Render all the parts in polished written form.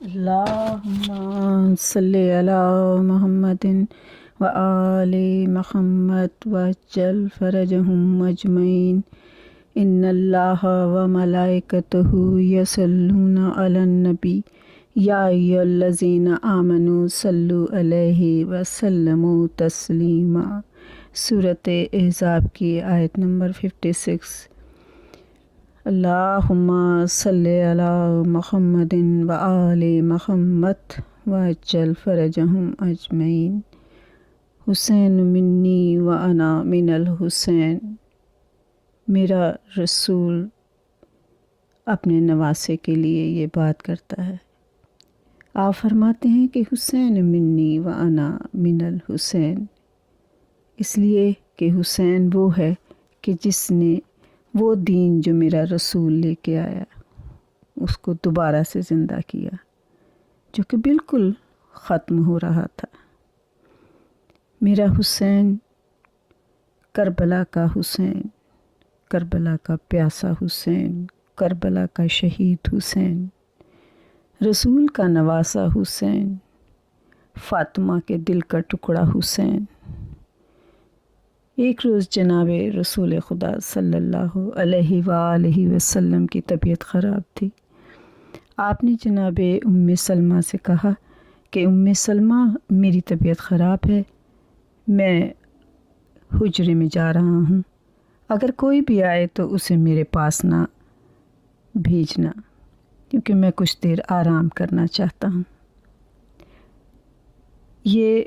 اللہم صلی علی محمد و آل محمد وعجل فرجہم اجمعین ان اللہ و ملائکتہ یصلون علی النبی یا ایھا الذین آمنوا صلوا علیہ وسلموا تسلیما۔ سورۃ احزاب کی آیت نمبر 56۔ اللہم صلی علی محمد و آل محمد وعجل فرجہم اجمعین۔ حسین منی و انا من الحسین۔ میرا رسول اپنے نواسے کے لیے یہ بات کرتا ہے۔ آپ فرماتے ہیں کہ حسین منی و انا من الحسین، اس لیے کہ حسین وہ ہے کہ جس نے وہ دین جو میرا رسول لے کے آیا اس کو دوبارہ سے زندہ کیا، جو کہ بالکل ختم ہو رہا تھا۔ میرا حسین کربلا کا حسین، کربلا کا پیاسا حسین، کربلا کا شہید حسین، رسول کا نواسا حسین، فاطمہ کے دل کا ٹکڑا حسین۔ ایک روز جناب رسول خدا صلی اللہ علیہ وآلہ وسلم کی طبیعت خراب تھی۔ آپ نے جناب ام سلمہ سے کہا کہ ام سلمہ میری طبیعت خراب ہے، میں حجرے میں جا رہا ہوں، اگر کوئی بھی آئے تو اسے میرے پاس نہ بھیجنا، کیونکہ میں کچھ دیر آرام کرنا چاہتا ہوں۔ یہ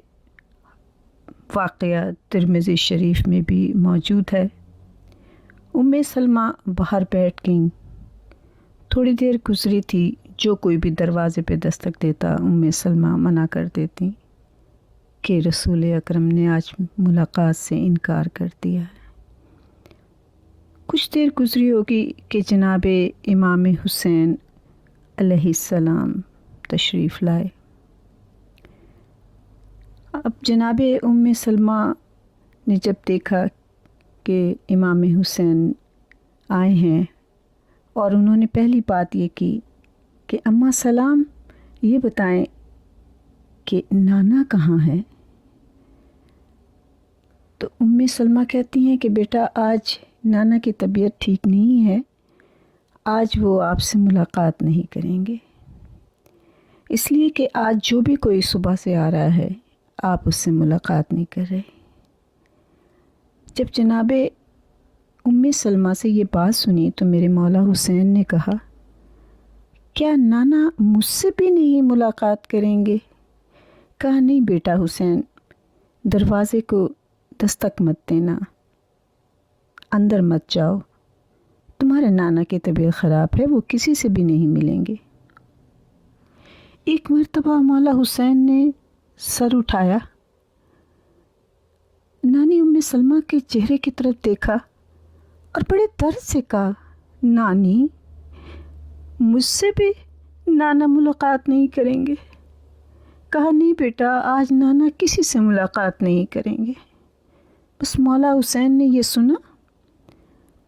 واقعہ ترمذی شریف میں بھی موجود ہے۔ ام سلمہ باہر بیٹھ گئیں۔ تھوڑی دیر گزری تھی، جو کوئی بھی دروازے پہ دستک دیتا ام سلمہ منع کر دیتی کہ رسول اکرم نے آج ملاقات سے انکار کر دیا ہے۔ کچھ دیر گزری ہوگی کہ جناب امام حسین علیہ السلام تشریف لائے۔ اب جناب ام سلمہ نے جب دیکھا کہ امام حسین آئے ہیں اور انہوں نے پہلی بات یہ کی کہ اماں سلام، یہ بتائیں کہ نانا کہاں ہے؟ تو ام سلمہ کہتی ہیں کہ بیٹا آج نانا کی طبیعت ٹھیک نہیں ہے، آج وہ آپ سے ملاقات نہیں کریں گے، اس لیے کہ آج جو بھی کوئی صبح سے آ رہا ہے آپ اس سے ملاقات نہیں کر رہے۔ جب جناب ام سلمہ سے یہ بات سنی تو میرے مولا حسین نے کہا، کیا نانا مجھ سے بھی نہیں ملاقات کریں گے؟ کہا نہیں بیٹا حسین، دروازے کو دستک مت دینا، اندر مت جاؤ، تمہارے نانا کی طبیعت خراب ہے، وہ کسی سے بھی نہیں ملیں گے۔ ایک مرتبہ مولا حسین نے سر اٹھایا، نانی ام سلمہ کے چہرے کی طرف دیکھا اور بڑے درد سے کہا، نانی مجھ سے بھی نانا ملاقات نہیں کریں گے؟ کہا نہیں بیٹا، آج نانا کسی سے ملاقات نہیں کریں گے۔ بس مولا حسین نے یہ سنا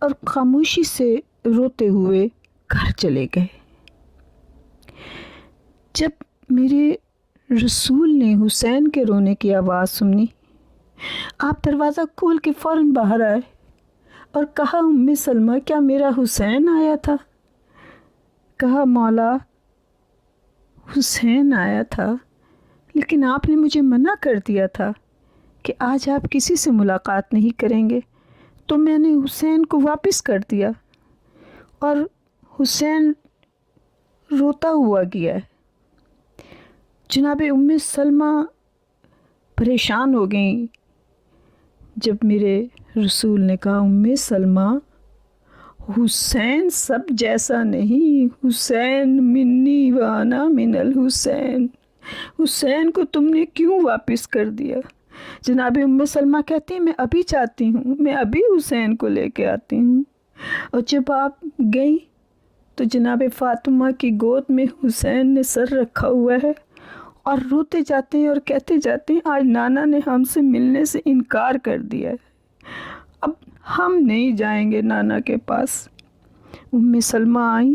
اور خاموشی سے روتے ہوئے گھر چلے گئے۔ جب میرے رسول نے حسین کے رونے کی آواز سنی، آپ دروازہ کھول کے فوراً باہر آئے اور کہا، ام سلمہ کیا میرا حسین آیا تھا؟ کہا مولا حسین آیا تھا، لیکن آپ نے مجھے منع کر دیا تھا کہ آج آپ کسی سے ملاقات نہیں کریں گے، تو میں نے حسین کو واپس کر دیا اور حسین روتا ہوا گیا ہے۔ جناب ام سلمہ پریشان ہو گئیں جب میرے رسول نے کہا، ام سلمہ حسین سب جیسا نہیں، حسین منی و انا من الحسین، حسین کو تم نے کیوں واپس کر دیا؟ جناب ام سلمہ کہتی ہیں، میں ابھی چاہتی ہوں، میں ابھی حسین کو لے کے آتی ہوں۔ اور جب آپ گئیں تو جناب فاطمہ کی گود میں حسین نے سر رکھا ہوا ہے اور روتے جاتے ہیں اور کہتے جاتے ہیں، آج نانا نے ہم سے ملنے سے انکار کر دیا ہے، اب ہم نہیں جائیں گے نانا کے پاس۔ ام سلمہ آئیں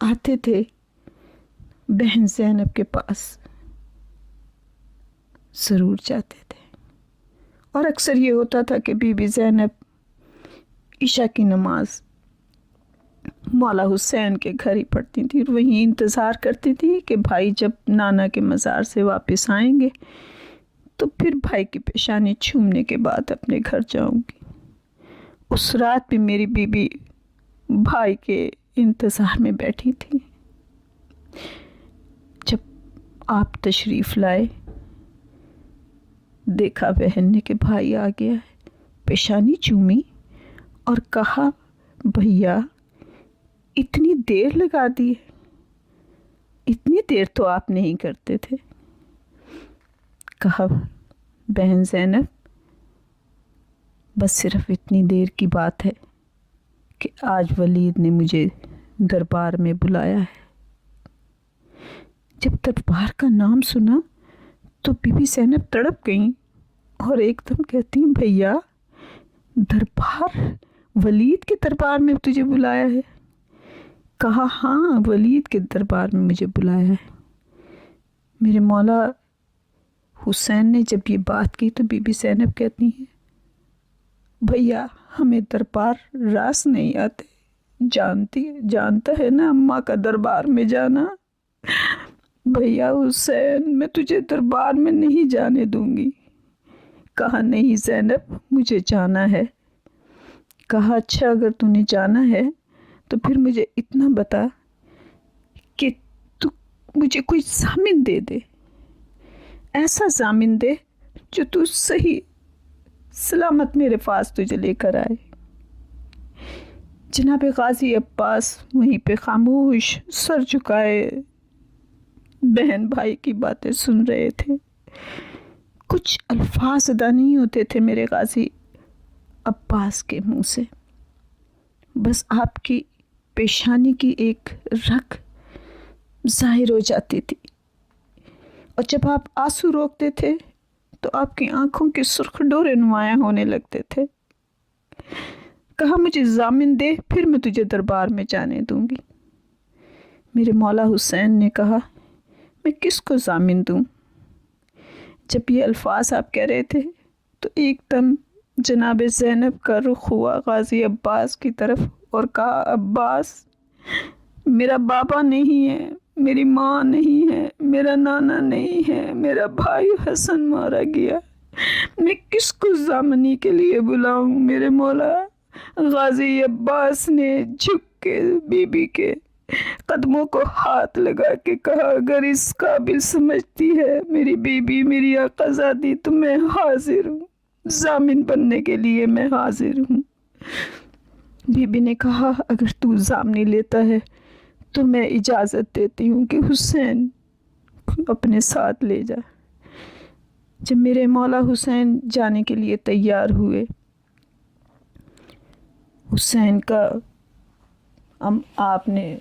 آتے تھے بہن زینب کے پاس ضرور جاتے تھے، اور اکثر یہ ہوتا تھا کہ بی بی زینب عشاء کی نماز مولا حسین کے گھر ہی پڑھتی تھی، اور وہیں انتظار کرتی تھی کہ بھائی جب نانا کے مزار سے واپس آئیں گے تو پھر بھائی کی پیشانی چھومنے کے بعد اپنے گھر جاؤں گی۔ اس رات بھی میری بیوی بھائی کے انتظار میں بیٹھی تھی۔ جب آپ تشریف لائے، دیکھا بہن نے کہ بھائی آ گیا ہے، پیشانی چومی اور کہا بھیا اتنی دیر لگا دی ہے، اتنی دیر تو آپ نہیں کرتے تھے۔ کہا بہن زینب بس صرف اتنی دیر کی بات ہے کہ آج ولید نے مجھے دربار میں بلایا ہے۔ جب دربار کا نام سنا تو بی بی زینب تڑپ گئیں اور ایک دم کہتی ہیں بھیا دربار، ولید کے دربار میں تجھے بلایا ہے؟ کہا ہاں ولید کے دربار میں مجھے بلایا ہے۔ میرے مولا حسین نے جب یہ بات کی تو بی بی زینب کہتی ہیں بھیا ہمیں دربار راس نہیں آتے، جانتا ہے نا اماں کا دربار میں جانا۔ بھیا حسین میں تجھے دربار میں نہیں جانے دوں گی۔ کہا نہیں زینب مجھے جانا ہے۔ کہا اچھا اگر تو نے جانا ہے تو پھر مجھے اتنا بتا کہ تو مجھے کوئی ضامن دے دے، ایسا ضامن دے جو تو صحیح سلامت میرے پاس تجھے لے کر آئے۔ جناب غازی عباس وہیں پہ خاموش سر جھکائے بہن بھائی کی باتیں سن رہے تھے۔ کچھ الفاظ ادا نہیں ہوتے تھے میرے غازی عباس کے منہ سے، بس آپ کی پیشانی کی ایک رگ ظاہر ہو جاتی تھی، اور جب آپ آنسو روکتے تھے تو آپ کی آنکھوں کے سرخ ڈورے نمایاں ہونے لگتے تھے۔ کہا مجھے ضامن دے پھر میں تجھے دربار میں جانے دوں گی۔ میرے مولا حسین نے کہا میں کس کو ضامن دوں؟ جب یہ الفاظ آپ کہہ رہے تھے تو ایک دم جناب زینب کا رخ ہوا غازی عباس کی طرف اور کہا عباس میرا بابا نہیں ہے، میری ماں نہیں ہے، میرا نانا نہیں ہے، میرا بھائی حسن مارا گیا، میں کس کو ضامنی کے لیے بلاؤں؟ میرے مولا غازی عباس نے جھک کے بی بی کے قدموں کو ہاتھ لگا کے کہا اگر اس قابل سمجھتی ہے میری بیوی میری آقازادی تو میں حاضر ہوں، ضامن بننے کے لیے میں حاضر ہوں۔ بی بی نے کہا اگر تو ضامنی لیتا ہے تو میں اجازت دیتی ہوں کہ حسین اپنے ساتھ لے جا۔ جب میرے مولا حسین جانے کے لیے تیار ہوئے، حسین کا آپ نے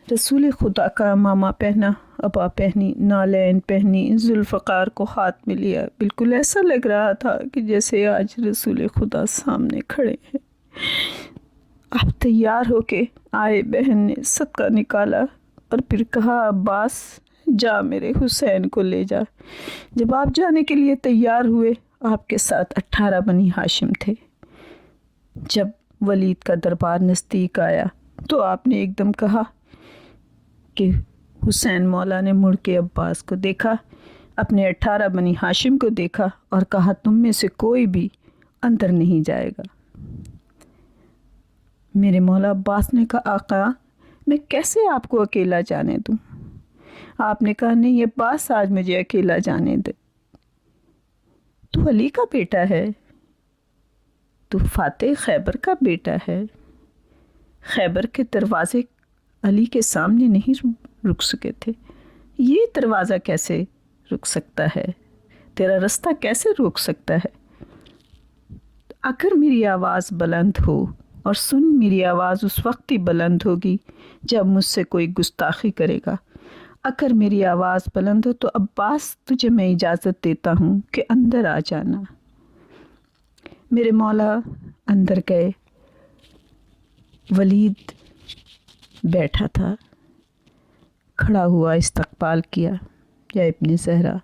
رسول خدا کا امامہ پہنا، عبا پہنی، نالین پہنی، ذوالفقار کو ہاتھ میں لیا، بالکل ایسا لگ رہا تھا کہ جیسے آج رسول خدا سامنے کھڑے ہیں۔ آپ تیار ہو کے آئے، بہن نے صدقہ نکالا اور پھر کہا عباس جا میرے حسین کو لے جا۔ جب آپ جانے کے لیے تیار ہوئے، آپ کے ساتھ 18 بنی ہاشم تھے۔ جب ولید کا دربار نزدیک آیا تو آپ نے ایک دم کہا کہ حسین مولا نے مڑ کے عباس کو دیکھا، اپنے 18 بنی ہاشم کو دیکھا اور کہا تم میں سے کوئی بھی اندر نہیں جائے گا۔ میرے مولا عباس نے کہا آقا میں کیسے آپ کو اکیلا جانے دوں؟ آپ نے کہا نہیں عباس آج مجھے اکیلا جانے دے، تو علی کا بیٹا ہے، تو فاتح خیبر کا بیٹا ہے، خیبر کے دروازے علی کے سامنے نہیں رک سکے تھے، یہ دروازہ کیسے رک سکتا ہے؟ تیرا رستہ کیسے روک سکتا ہے؟ اگر میری آواز بلند ہو، اور سن میری آواز اس وقت ہی بلند ہوگی جب مجھ سے کوئی گستاخی کرے گا، اگر میری آواز بلند ہو تو عباس تجھے میں اجازت دیتا ہوں کہ اندر آ جانا۔ میرے مولا اندر گئے، ولید بیٹھا تھا، کھڑا ہوا استقبال کیا، یا ابن زہرا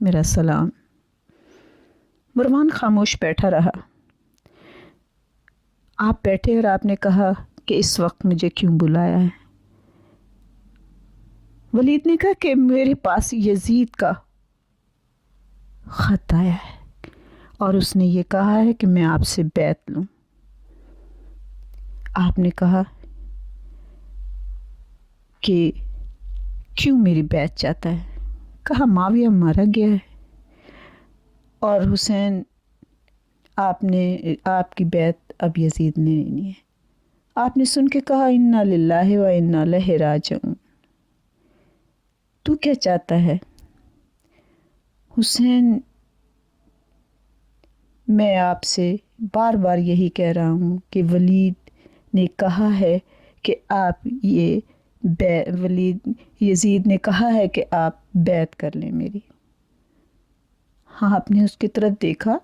میرا سلام۔ مروان خاموش بیٹھا رہا۔ آپ بیٹھے اور آپ نے کہا کہ اس وقت مجھے کیوں بلایا ہے؟ ولید نے کہا کہ میرے پاس یزید کا خط آیا ہے اور اس نے یہ کہا ہے کہ میں آپ سے بیعت لوں۔ آپ نے کہا کہ کیوں میری بیعت چاہتا ہے؟ کہا معاویہ مارا گیا ہے اور حسین آپ کی بیعت اب یزید نے لینی ہے۔ آپ نے سن کے کہا انا للہ و انا الیہ راجعون۔ تو کیا چاہتا ہے؟ حسین میں آپ سے بار بار یہی کہہ رہا ہوں کہ ولید نے کہا ہے کہ آپ یزید نے کہا ہے کہ آپ بیعت کر لیں میری۔ ہاں، آپ نے اس کی طرف دیکھا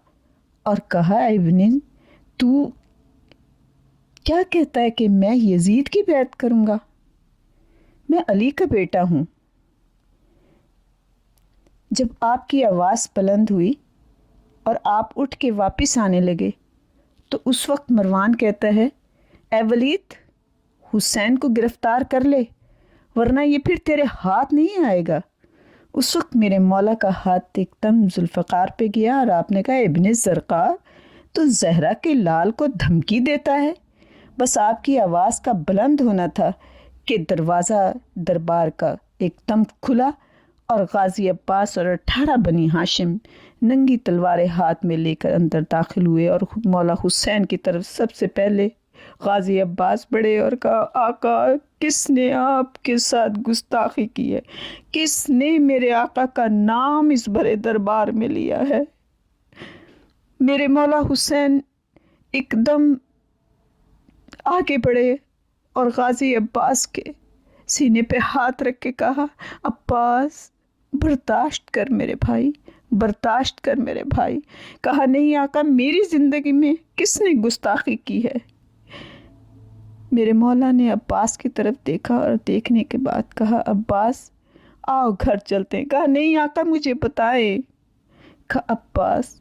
اور کہا ابن تو کیا کہتا ہے کہ میں یزید کی بیعت کروں گا؟ میں علی کا بیٹا ہوں۔ جب آپ کی آواز بلند ہوئی اور آپ اٹھ کے واپس آنے لگے تو اس وقت مروان کہتا ہے اے ولید، حسین کو گرفتار کر لے ورنہ یہ پھر تیرے ہاتھ نہیں آئے گا۔ اس وقت میرے مولا کا ہاتھ ایک دم ذوالفقار پہ گیا اور آپ نے کہا ابن زرقاء تو زہرا کے لال کو دھمکی دیتا ہے؟ بس آپ کی آواز کا بلند ہونا تھا کہ دروازہ دربار کا ایک دم کھلا اور غازی عباس اور 18 بنی ہاشم ننگی تلواریں ہاتھ میں لے کر اندر داخل ہوئے اور مولا حسین کی طرف سب سے پہلے غازی عباس بڑھے اور کہا آقا، کس نے آپ کے ساتھ گستاخی کی ہے؟ کس نے میرے آقا کا نام اس بڑے دربار میں لیا ہے؟ میرے مولا حسین ایک دم آگے بڑھے اور غازی عباس کے سینے پہ ہاتھ رکھ کے کہا عباس برداشت کر میرے بھائی، برداشت کر میرے بھائی۔ کہا نہیں آقا، میری زندگی میں کس نے گستاخی کی ہے؟ میرے مولا نے عباس کی طرف دیکھا اور دیکھنے کے بعد کہا عباس آؤ گھر چلتے ہیں۔ کہا نہیں آقا، مجھے بتائے۔ کہا عباس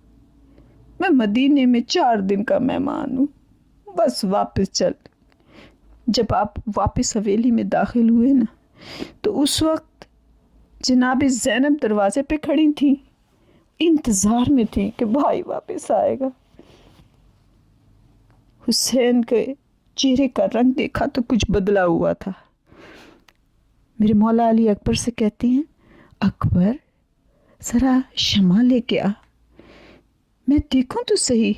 میں مدینے میں 4 دن کا مہمان ہوں، بس واپس چل۔ جب آپ واپس حویلی میں داخل ہوئے نا تو اس وقت جناب زینب دروازے پہ کھڑی تھیں، انتظار میں تھی کہ بھائی واپس آئے گا۔ حسین کے چہرے کا رنگ دیکھا تو کچھ بدلا ہوا تھا۔ میرے مولا علی اکبر سے کہتے ہیں اکبر ذرا شمع لے کے آ، میں دیکھوں تو صحیح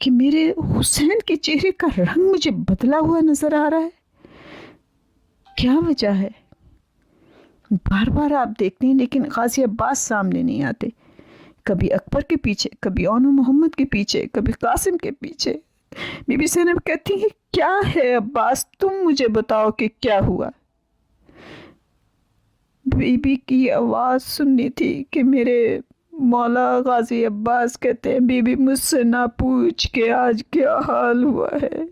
کہ میرے حسین کے چہرے کا رنگ مجھے بدلا ہوا نظر آ رہا ہے، کیا وجہ ہے؟ بار بار آپ دیکھتے ہیں لیکن غازی عباس سامنے نہیں آتے، کبھی اکبر کے پیچھے، کبھی اونو محمد کے پیچھے، کبھی قاسم کے پیچھے۔ بی بی زینب کہتی ہے کیا ہے عباس، تم مجھے بتاؤ کہ کیا ہوا؟ بی بی کی آواز سننی تھی کہ میرے مولا غازی عباس کہتے ہیں بی بی مجھ سے نہ پوچھ کہ آج کیا حال ہوا ہے۔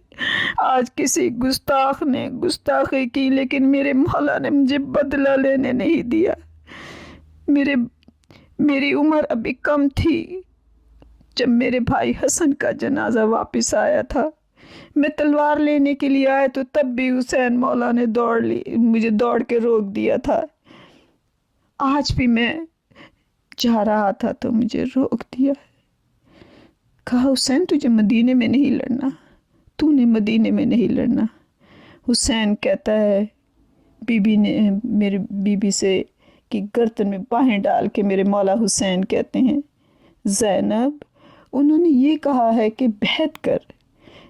آج کسی گستاخ نے گستاخی کی لیکن میرے مولا نے مجھے بدلہ لینے نہیں دیا۔ میری عمر ابھی کم تھی جب میرے بھائی حسن کا جنازہ واپس آیا تھا، میں تلوار لینے کے لیے آیا تو تب بھی حسین مولا نے مجھے دوڑ کے روک دیا تھا۔ آج بھی میں جا رہا تھا تو مجھے روک دیا۔ کہا حسین تجھے مدینے میں نہیں لڑنا، تو نے مدینے میں نہیں لڑنا۔ حسین کہتا ہے میرے بی بی سے کہ گردن میں باہیں ڈال کے میرے مولا حسین کہتے ہیں زینب انہوں نے یہ کہا ہے کہ بیعت کر۔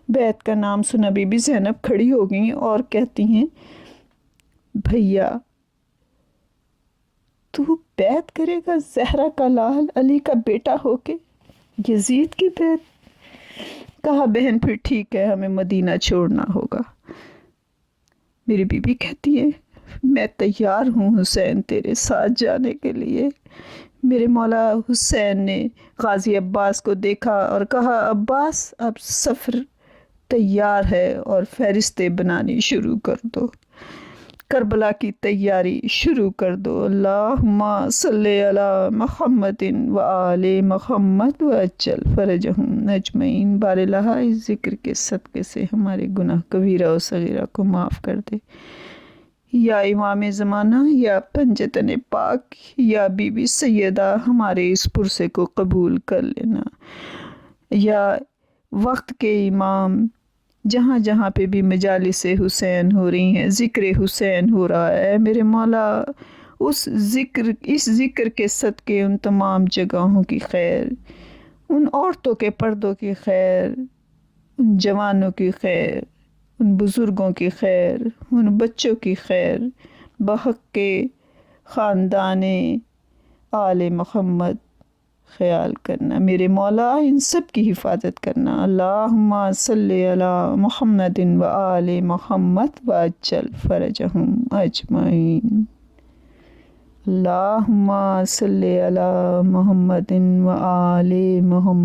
بیعت کا نام سنا بی بی زینب کھڑی ہو گئی اور کہتی ہیں بھیا تو بیعت کرے گا زہرا کا لال علی کا بیٹا ہو کے یزید کی بیعت؟ کہا بہن پھر ٹھیک ہے، ہمیں مدینہ چھوڑنا ہوگا۔ میری بی بی کہتی ہے میں تیار ہوں حسین تیرے ساتھ جانے کے لیے۔ میرے مولا حسین نے غازی عباس کو دیکھا اور کہا عباس اب سفر تیار ہے اور فہرستیں بنانی شروع کر دو، کربلا کی تیاری شروع کر دو۔ اللہم صلی علی محمد و آل محمد وعجل فرجہم اجمعین۔ بار الہ اس ذکر کے صدقے سے ہمارے گناہ کبیرہ و صغیرہ کو معاف کر دے۔ یا امام زمانہ، یا پنجتن پاک، یا بی بی سیدہ، ہمارے اس پرسے کو قبول کر لینا۔ یا وقت کے امام، جہاں جہاں پہ بھی مجالس حسین ہو رہی ہیں، ذکر حسین ہو رہا ہے، میرے مولا اس ذکر کے صدقے ان تمام جگہوں کی خیر، ان عورتوں کے پردوں کی خیر، ان جوانوں کی خیر، ان بزرگوں کی خیر، ان بچوں کی خیر، بحق کے خاندان آل محمد خیال کرنا۔ میرے مولا ان سب کی حفاظت کرنا۔ اللہم صلی علی محمد و آل محمد وعجل فرجہم اجمعین۔ اللہم صلی علی محمد و آل محمد